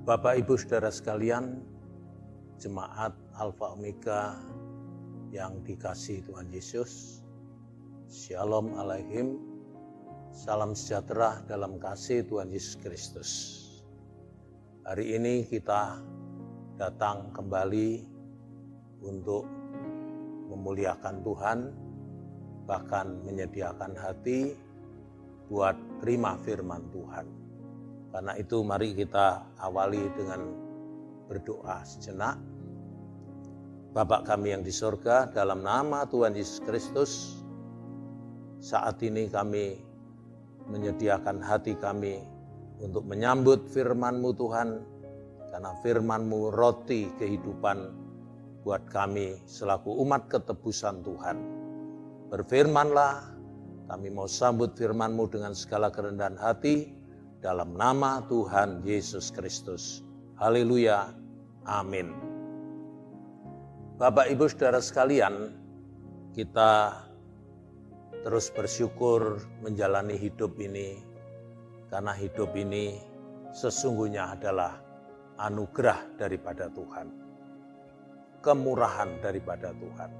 Bapak Ibu Saudara sekalian, Jemaat Alfa Omega yang dikasihi Tuhan Yesus, Shalom Aleichem, salam sejahtera dalam kasih Tuhan Yesus Kristus. Hari ini kita datang kembali untuk memuliakan Tuhan, bahkan menyediakan hati buat terima firman Tuhan. Karena itu mari kita awali dengan berdoa sejenak. Bapa kami yang di surga, dalam nama Tuhan Yesus Kristus, saat ini kami menyediakan hati kami untuk menyambut firman-Mu Tuhan, karena firman-Mu roti kehidupan buat kami selaku umat ketebusan Tuhan. Berfirmanlah, kami mau sambut firman-Mu dengan segala kerendahan hati, dalam nama Tuhan Yesus Kristus. Haleluya. Amin. Bapak Ibu Saudara sekalian, kita terus bersyukur menjalani hidup ini, karena hidup ini sesungguhnya adalah anugerah daripada Tuhan, kemurahan daripada Tuhan.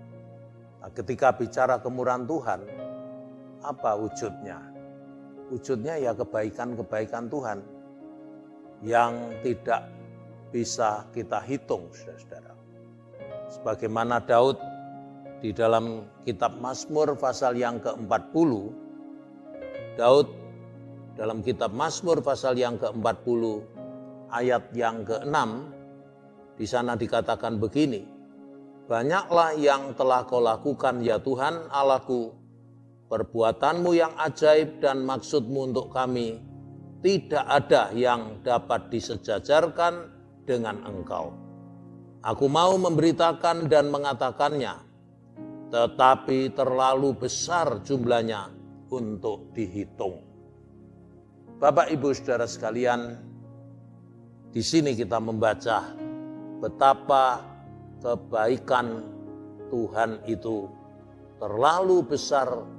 Nah, ketika bicara kemurahan Tuhan, apa wujudnya? Wujudnya ya kebaikan-kebaikan Tuhan yang tidak bisa kita hitung, saudara-saudara. Sebagaimana Daud di dalam kitab Mazmur pasal yang ke-40, Daud dalam kitab Mazmur pasal yang ke-40 ayat yang ke-6, di sana dikatakan begini, "Banyaklah yang telah Kau lakukan ya Tuhan Allahku, perbuatanmu yang ajaib dan maksudmu untuk kami, tidak ada yang dapat disejajarkan dengan Engkau. Aku mau memberitakan dan mengatakannya, tetapi terlalu besar jumlahnya untuk dihitung." Bapak Ibu Saudara sekalian, di sini kita membaca betapa kebaikan Tuhan itu terlalu besar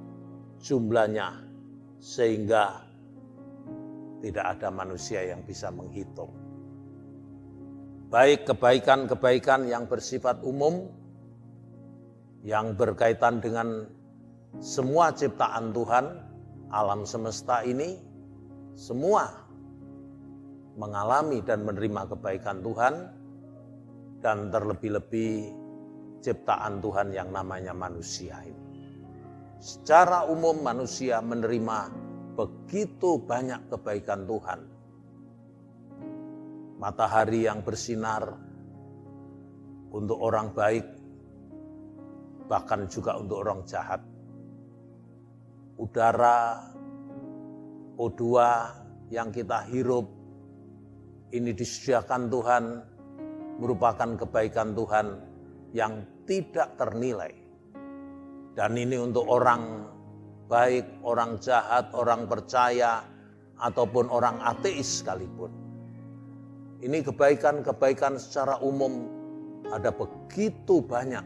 jumlahnya, sehingga tidak ada manusia yang bisa menghitung. Baik kebaikan-kebaikan yang bersifat umum, yang berkaitan dengan semua ciptaan Tuhan, alam semesta ini, semua mengalami dan menerima kebaikan Tuhan, dan terlebih-lebih ciptaan Tuhan yang namanya manusia ini. Secara umum manusia menerima begitu banyak kebaikan Tuhan. Matahari yang bersinar untuk orang baik, bahkan juga untuk orang jahat. Udara, O2 yang kita hirup, ini disediakan Tuhan, merupakan kebaikan Tuhan yang tidak ternilai. Dan ini untuk orang baik, orang jahat, orang percaya, ataupun orang ateis sekalipun. Ini kebaikan-kebaikan secara umum ada begitu banyak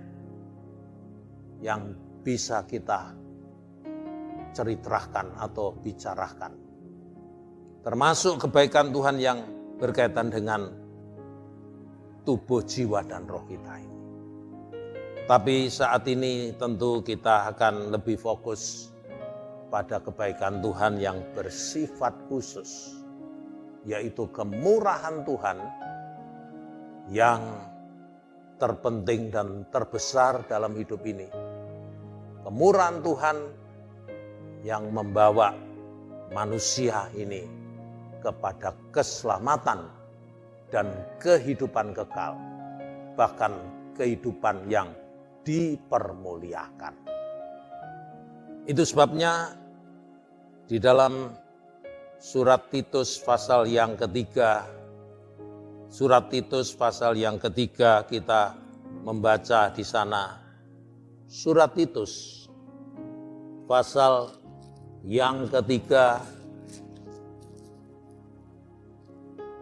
yang bisa kita ceritakan atau bicarakan. Termasuk kebaikan Tuhan yang berkaitan dengan tubuh, jiwa, dan roh kita ini. Tapi saat ini tentu kita akan lebih fokus pada kebaikan Tuhan yang bersifat khusus, yaitu kemurahan Tuhan yang terpenting dan terbesar dalam hidup ini. Kemurahan Tuhan yang membawa manusia ini kepada keselamatan dan kehidupan kekal, bahkan kehidupan yang dipermuliakan. Itu sebabnya di dalam surat Titus pasal yang ketiga, kita membaca di sana, surat Titus pasal yang ketiga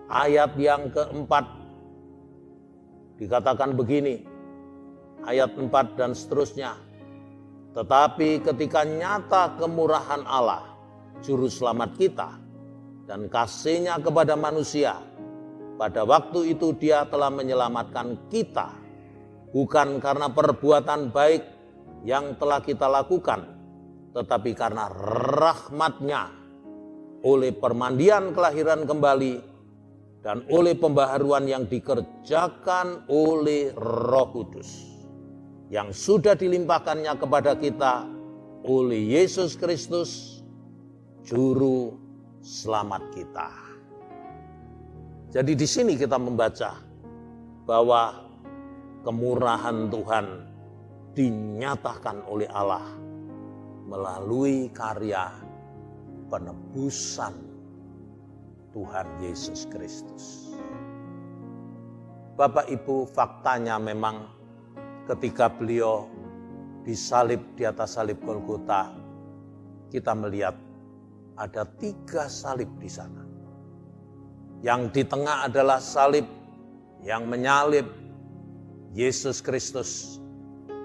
ayat yang keempat dikatakan begini, ayat 4 dan seterusnya. Tetapi ketika nyata kemurahan Allah, Juru Selamat kita, dan kasih-Nya kepada manusia, pada waktu itu Dia telah menyelamatkan kita, bukan karena perbuatan baik yang telah kita lakukan, tetapi karena rahmat-Nya, oleh permandian kelahiran kembali dan oleh pembaharuan yang dikerjakan oleh Roh Kudus yang sudah dilimpahkannya kepada kita oleh Yesus Kristus, Juru Selamat kita. Jadi di sini kita membaca bahwa kemurahan Tuhan dinyatakan oleh Allah melalui karya penebusan Tuhan Yesus Kristus. Bapak Ibu, faktanya memang ketika beliau disalib di atas salib Golgota, kita melihat ada 3 salib di sana. Yang di tengah adalah salib yang menyalib Yesus Kristus,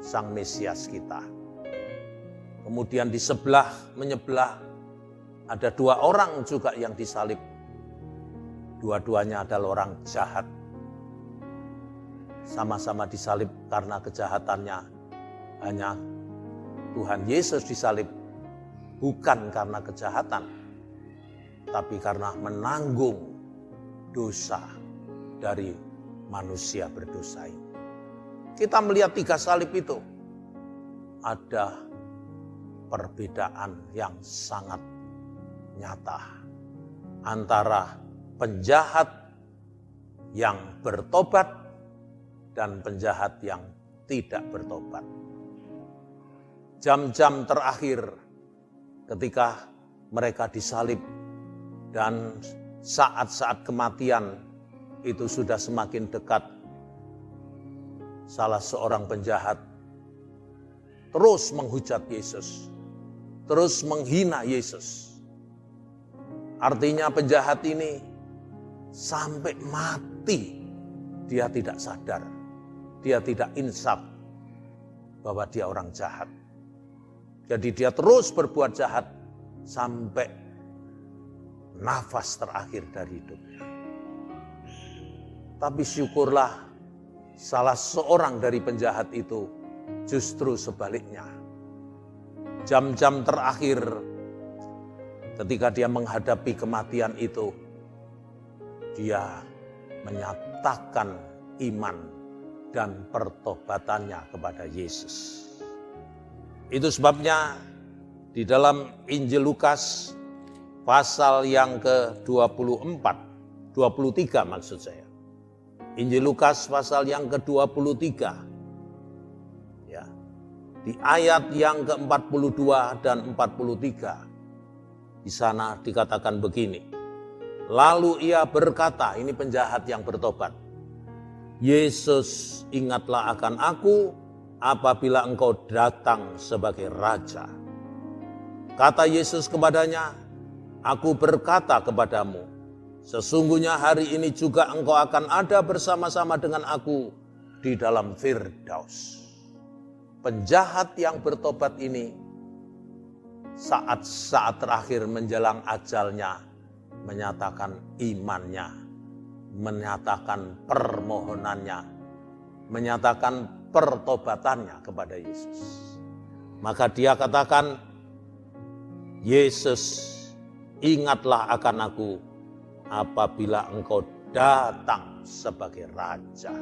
Sang Mesias kita. Kemudian di sebelah menyebelah ada 2 orang juga yang disalib. Dua-duanya adalah orang jahat. Sama-sama disalib karena kejahatannya. Hanya Tuhan Yesus disalib bukan karena kejahatan, tapi karena menanggung dosa dari manusia berdosa ini. Kita melihat 3 salib itu. Ada perbedaan yang sangat nyata antara penjahat yang bertobat dan penjahat yang tidak bertobat. Jam-jam terakhir ketika mereka disalib dan saat-saat kematian itu sudah semakin dekat, salah seorang penjahat terus menghujat Yesus, terus menghina Yesus. Artinya penjahat ini sampai mati dia tidak sadar, dia tidak insaf bahwa dia orang jahat. Jadi dia terus berbuat jahat sampai nafas terakhir dari hidupnya. Tapi syukurlah salah seorang dari penjahat itu justru sebaliknya. Jam-jam terakhir ketika dia menghadapi kematian itu, dia menyatakan iman dan pertobatannya kepada Yesus. Itu sebabnya di dalam Injil Lukas pasal yang ke-23 maksud saya. Injil Lukas pasal yang ke-23. Ya. Di ayat yang ke-42 dan 43. Di sana dikatakan begini. Lalu ia berkata, ini penjahat yang bertobat. Yesus, ingatlah akan aku apabila engkau datang sebagai raja. Kata Yesus kepadanya, aku berkata kepadamu, sesungguhnya hari ini juga engkau akan ada bersama-sama dengan aku di dalam Firdaus. Penjahat yang bertobat ini saat-saat terakhir menjelang ajalnya menyatakan imannya, menyatakan permohonannya, menyatakan pertobatannya kepada Yesus. Maka dia katakan, Yesus, ingatlah akan aku apabila engkau datang sebagai raja.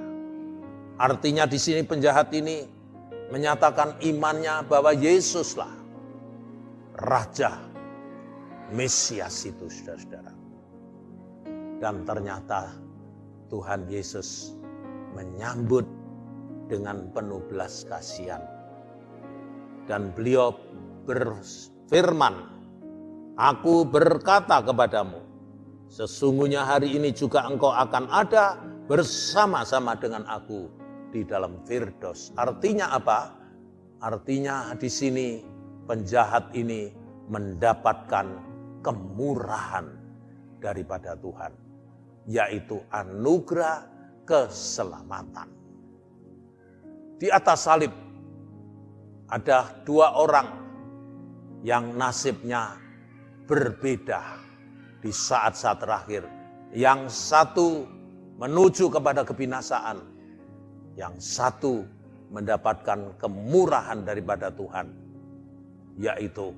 Artinya di sini penjahat ini menyatakan imannya bahwa Yesuslah Raja Mesias itu, saudara-saudara. Dan ternyata Tuhan Yesus menyambut dengan penuh belas kasihan. Dan beliau berfirman, aku berkata kepadamu, sesungguhnya hari ini juga engkau akan ada bersama-sama dengan aku di dalam Firdaus. Artinya apa? Artinya di sini penjahat ini mendapatkan kemurahan daripada Tuhan, yaitu anugerah keselamatan. Di atas salib ada 2 orang yang nasibnya berbeda di saat-saat terakhir. Yang satu menuju kepada kebinasaan. Yang satu mendapatkan kemurahan daripada Tuhan, yaitu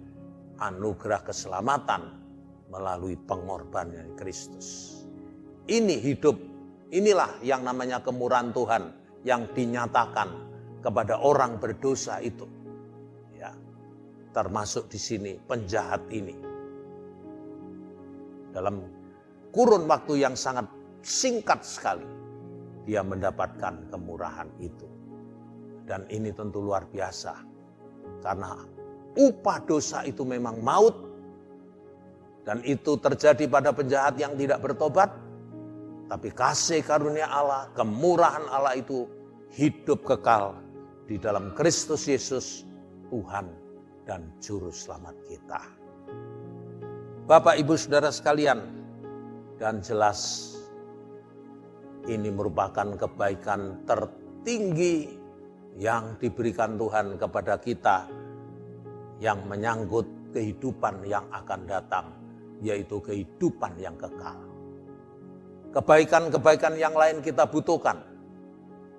anugerah keselamatan melalui pengorbanan Kristus. Ini hidup, inilah yang namanya kemurahan Tuhan yang dinyatakan kepada orang berdosa itu. Ya, termasuk di sini penjahat ini. Dalam kurun waktu yang sangat singkat sekali, dia mendapatkan kemurahan itu. Dan ini tentu luar biasa, karena upah dosa itu memang maut, dan itu terjadi pada penjahat yang tidak bertobat. Tapi kasih karunia Allah, kemurahan Allah itu hidup kekal di dalam Kristus Yesus, Tuhan dan Juru Selamat kita. Bapak, Ibu, Saudara sekalian, dan jelas ini merupakan kebaikan tertinggi yang diberikan Tuhan kepada kita, yang menyangkut kehidupan yang akan datang, yaitu kehidupan yang kekal. Kebaikan-kebaikan yang lain kita butuhkan,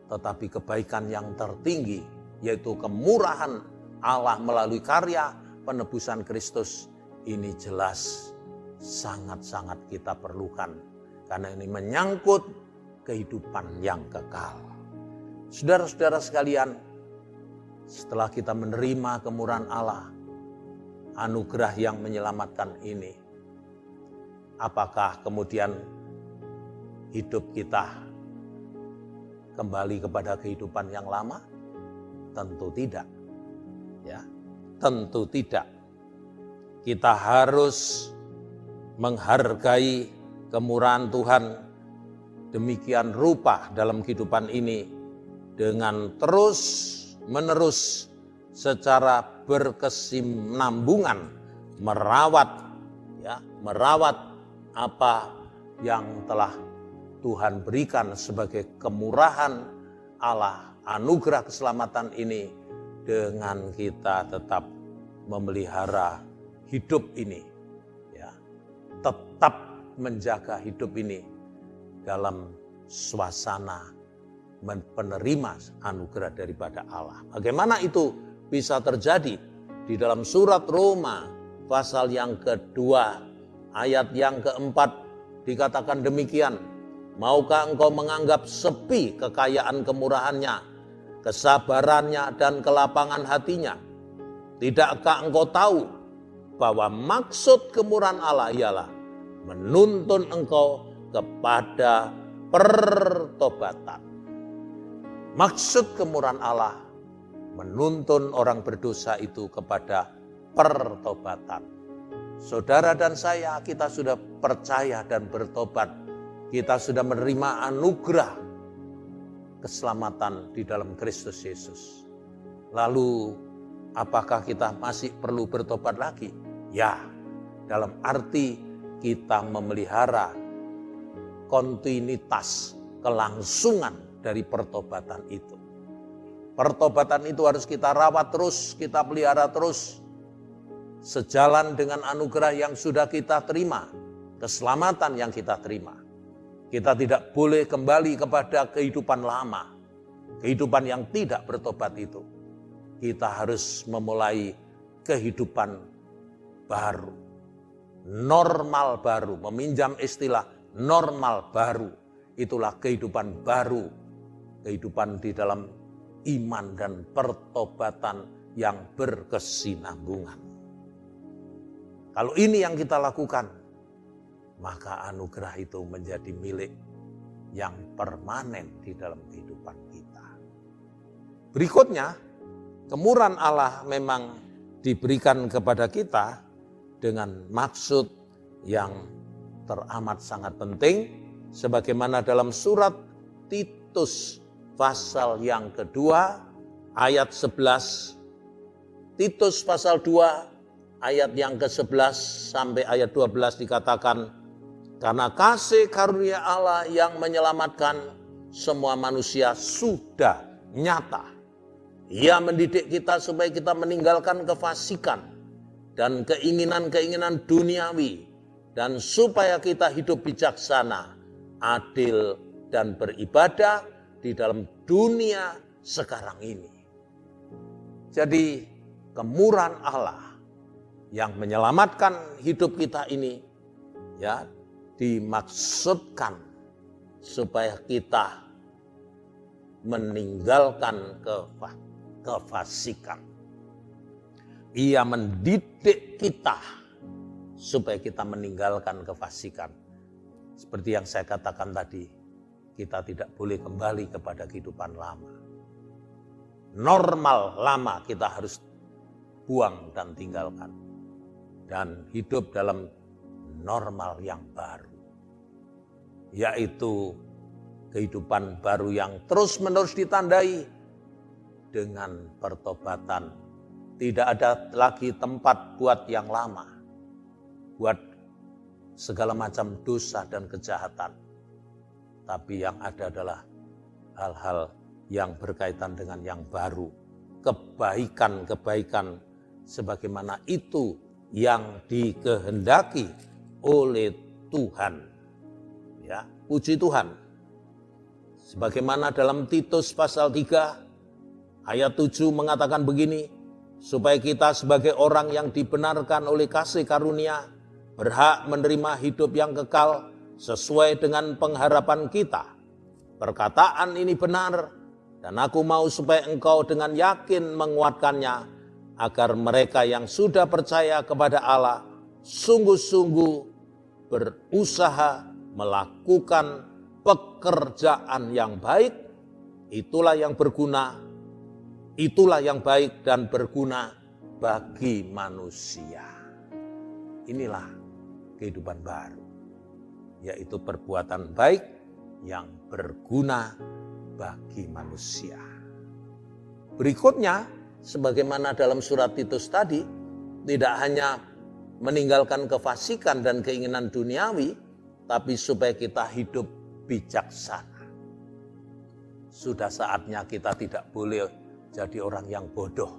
tetapi kebaikan yang tertinggi, yaitu kemurahan Allah melalui karya penebusan Kristus, ini jelas sangat-sangat kita perlukan, karena ini menyangkut kehidupan yang kekal. Saudara-saudara sekalian, setelah kita menerima kemurahan Allah, anugerah yang menyelamatkan ini, apakah kemudian hidup kita kembali kepada kehidupan yang lama? Tentu tidak. Ya, tentu tidak. Kita harus menghargai kemurahan Tuhan demikian rupa dalam kehidupan ini dengan terus-menerus secara berkesinambungan merawat apa yang telah Tuhan berikan sebagai kemurahan Allah, anugerah keselamatan ini, dengan kita tetap memelihara hidup ini, ya, tetap menjaga hidup ini dalam suasana penerima anugerah daripada Allah. Bagaimana itu bisa terjadi? Di dalam surat Roma pasal yang kedua ayat yang keempat dikatakan demikian, maukah engkau menganggap sepi kekayaan kemurahannya, kesabarannya dan kelapangan hatinya? Tidakkah engkau tahu bahwa maksud kemurahan Allah ialah menuntun engkau kepada pertobatan. Maksud kemurahan Allah menuntun orang berdosa itu kepada pertobatan. Saudara dan saya, kita sudah percaya dan bertobat. Kita sudah menerima anugerah keselamatan di dalam Kristus Yesus. Lalu, apakah kita masih perlu bertobat lagi? Ya, dalam arti kita memelihara kontinuitas, kelangsungan dari pertobatan itu. Pertobatan itu harus kita rawat terus, kita pelihara terus, sejalan dengan anugerah yang sudah kita terima, keselamatan yang kita terima. Kita tidak boleh kembali kepada kehidupan lama, kehidupan yang tidak bertobat itu. Kita harus memulai kehidupan baru, normal baru, meminjam istilah normal baru. Itulah kehidupan baru, kehidupan di dalam iman dan pertobatan yang berkesinambungan. Kalau ini yang kita lakukan, maka anugerah itu menjadi milik yang permanen di dalam kehidupan kita. Berikutnya, kemurahan Allah memang diberikan kepada kita dengan maksud yang teramat sangat penting, sebagaimana dalam surat Titus pasal yang kedua ayat 11. Titus pasal 2 ayat yang ke-11 sampai ayat 12 dikatakan, karena kasih karunia Allah yang menyelamatkan semua manusia sudah nyata. Ia mendidik kita supaya kita meninggalkan kefasikan dan keinginan-keinginan duniawi, dan supaya kita hidup bijaksana, adil, dan beribadah di dalam dunia sekarang ini. Jadi kemurahan Allah yang menyelamatkan hidup kita ini ya dimaksudkan supaya kita meninggalkan kefasikan. Ia mendidik kita supaya kita meninggalkan kefasikan. Seperti yang saya katakan tadi, kita tidak boleh kembali kepada kehidupan lama. Normal lama kita harus buang dan tinggalkan. Dan hidup dalam normal yang baru. Yaitu kehidupan baru yang terus-menerus ditandai dengan pertobatan. Tidak ada lagi tempat buat yang lama. Buat segala macam dosa dan kejahatan. Tapi yang ada adalah hal-hal yang berkaitan dengan yang baru. Kebaikan-kebaikan sebagaimana itu yang dikehendaki oleh Tuhan. Ya, puji Tuhan. Sebagaimana dalam Titus pasal 3 ayat 7 mengatakan begini, supaya kita sebagai orang yang dibenarkan oleh kasih karunia berhak menerima hidup yang kekal sesuai dengan pengharapan kita. Perkataan ini benar dan aku mau supaya engkau dengan yakin menguatkannya agar mereka yang sudah percaya kepada Allah sungguh-sungguh berusaha melakukan pekerjaan yang baik, itulah yang berguna. Itulah yang baik dan berguna bagi manusia. Inilah kehidupan baru, yaitu perbuatan baik yang berguna bagi manusia. Berikutnya, sebagaimana dalam surat Titus tadi, tidak hanya meninggalkan kefasikan dan keinginan duniawi, tapi supaya kita hidup bijaksana. Sudah saatnya kita tidak boleh jadi orang yang bodoh.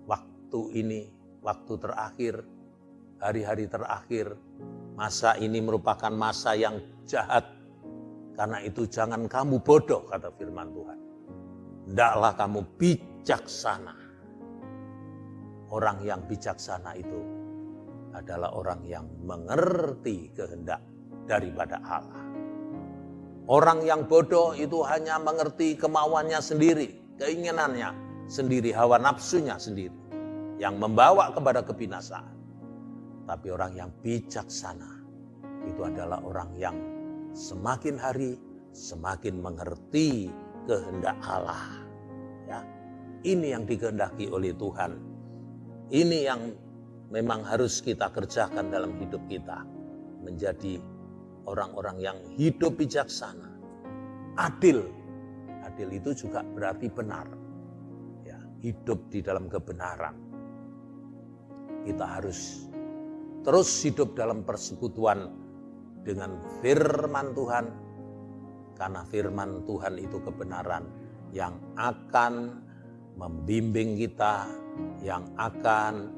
Waktu ini, waktu terakhir, hari-hari terakhir, masa ini merupakan masa yang jahat. Karena itu jangan kamu bodoh, kata firman Tuhan. Hendaklah kamu bijaksana. Orang yang bijaksana itu adalah orang yang mengerti kehendak daripada Allah. Orang yang bodoh itu hanya mengerti kemauannya sendiri, keinginannya sendiri, hawa nafsunya sendiri, yang membawa kepada kebinasaan. Tapi orang yang bijaksana itu adalah orang yang semakin hari semakin mengerti kehendak Allah. Ya, ini yang dikehendaki oleh Tuhan. Ini yang memang harus kita kerjakan dalam hidup kita, menjadi orang-orang yang hidup bijaksana, adil. Adil itu juga berarti benar. Ya, hidup di dalam kebenaran. Kita harus terus hidup dalam persekutuan dengan firman Tuhan. Karena firman Tuhan itu kebenaran yang akan membimbing kita, yang akan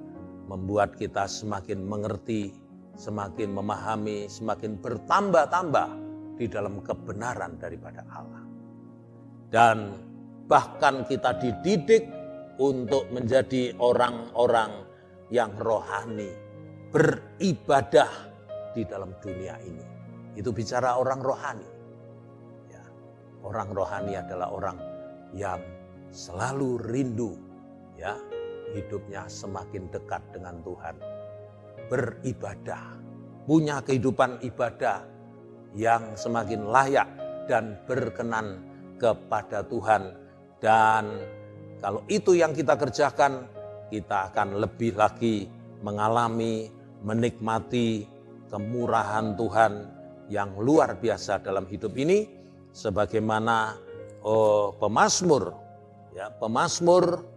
membuat kita semakin mengerti, semakin memahami, semakin bertambah-tambah di dalam kebenaran daripada Allah. Dan bahkan kita dididik untuk menjadi orang-orang yang rohani, beribadah di dalam dunia ini. Itu bicara orang rohani. Ya, orang rohani adalah orang yang selalu rindu, ya, hidupnya semakin dekat dengan Tuhan. Beribadah, punya kehidupan ibadah yang semakin layak dan berkenan kepada Tuhan. Dan kalau itu yang kita kerjakan, kita akan lebih lagi mengalami, menikmati kemurahan Tuhan yang luar biasa dalam hidup ini. Sebagaimana pemazmur, ya, pemazmur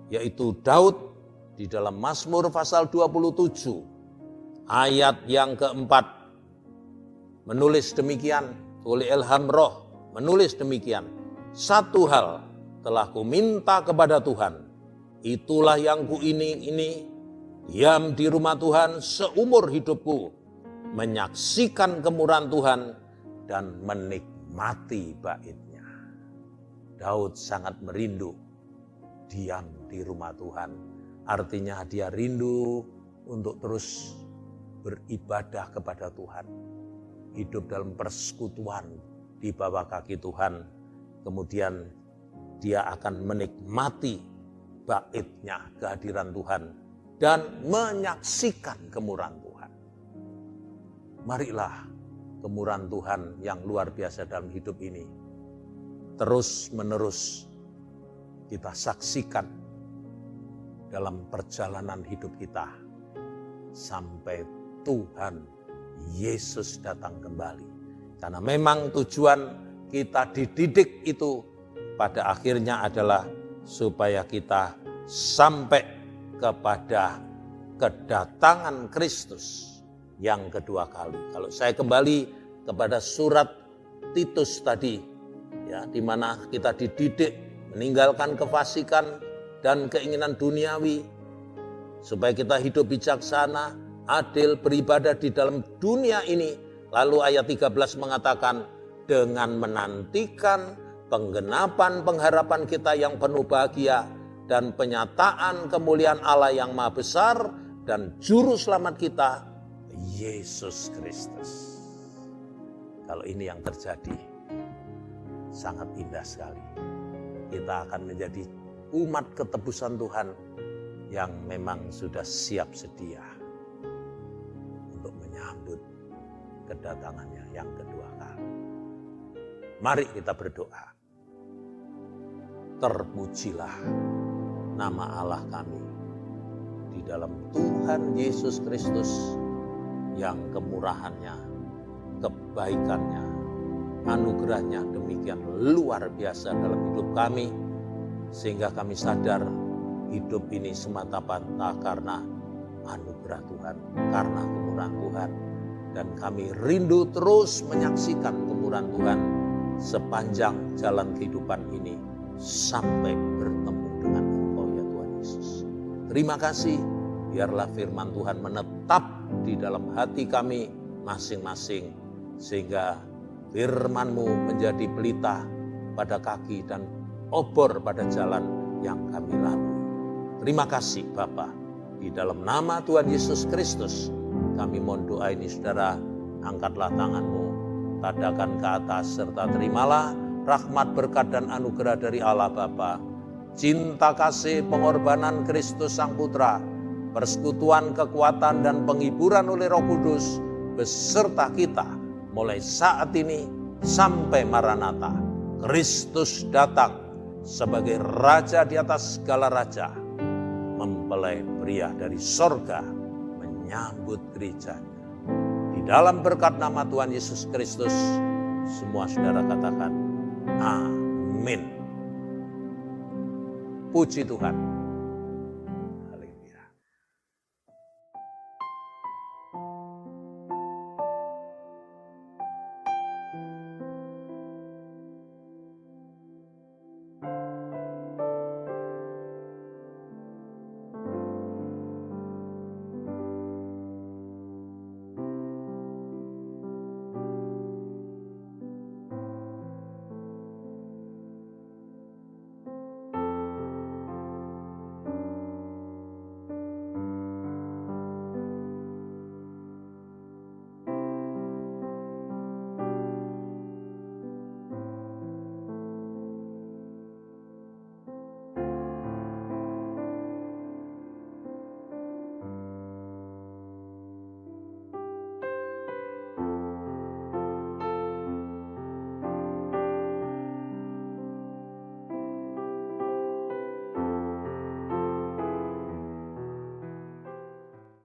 yaitu Daud di dalam Mazmur pasal 27 ayat yang keempat menulis demikian, oleh ilham roh menulis demikian, satu hal telah ku minta kepada Tuhan, itulah yang ku ini, diam di rumah Tuhan seumur hidupku, menyaksikan kemurahan Tuhan dan menikmati baitnya. Daud sangat merindu diam di rumah Tuhan. Artinya dia rindu untuk terus beribadah kepada Tuhan. Hidup dalam persekutuan di bawah kaki Tuhan. Kemudian dia akan menikmati baitnya, kehadiran Tuhan, dan menyaksikan kemurahan Tuhan. Marilah kemurahan Tuhan yang luar biasa dalam hidup ini terus menerus kita saksikan dalam perjalanan hidup kita sampai Tuhan Yesus datang kembali. Karena memang tujuan kita dididik itu pada akhirnya adalah supaya kita sampai kepada kedatangan Kristus yang kedua kali. Kalau saya kembali kepada surat Titus tadi, ya, di mana kita dididik meninggalkan kefasikan dan keinginan duniawi, supaya kita hidup bijaksana, adil, beribadah di dalam dunia ini. Lalu ayat 13 mengatakan, dengan menantikan penggenapan pengharapan kita yang penuh bahagia dan penyataan kemuliaan Allah yang maha besar dan juru selamat kita, Yesus Kristus. Kalau ini yang terjadi, sangat indah sekali. Kita akan menjadi umat ketebusan Tuhan yang memang sudah siap sedia untuk menyambut kedatangannya yang kedua kali. Mari kita berdoa. Terpujilah nama Allah kami di dalam Tuhan Yesus Kristus yang kemurahannya, kebaikannya, anugerahnya demikian luar biasa dalam hidup kami, sehingga kami sadar hidup ini semata-mata karena anugerah Tuhan, karena kemurahan Tuhan. Dan kami rindu terus menyaksikan kemurahan Tuhan sepanjang jalan kehidupan ini sampai bertemu dengan Engkau ya Tuhan Yesus. Terima kasih, biarlah firman Tuhan menetap di dalam hati kami masing-masing, sehingga firman-Mu menjadi pelita pada kaki dan obor pada jalan yang kami lalui. Terima kasih Bapa, di dalam nama Tuhan Yesus Kristus kami mohon doa ini saudara, angkatlah tangan-Mu, tadakan ke atas serta terimalah rahmat, berkat dan anugerah dari Allah Bapa, cinta kasih pengorbanan Kristus Sang Putra, persekutuan kekuatan dan penghiburan oleh Roh Kudus beserta kita mulai saat ini sampai Maranatha. Kristus datang sebagai Raja di atas segala raja, mempelai pria dari sorga menyambut gerejanya. Di dalam berkat nama Tuhan Yesus Kristus, semua saudara katakan, amin. Puji Tuhan.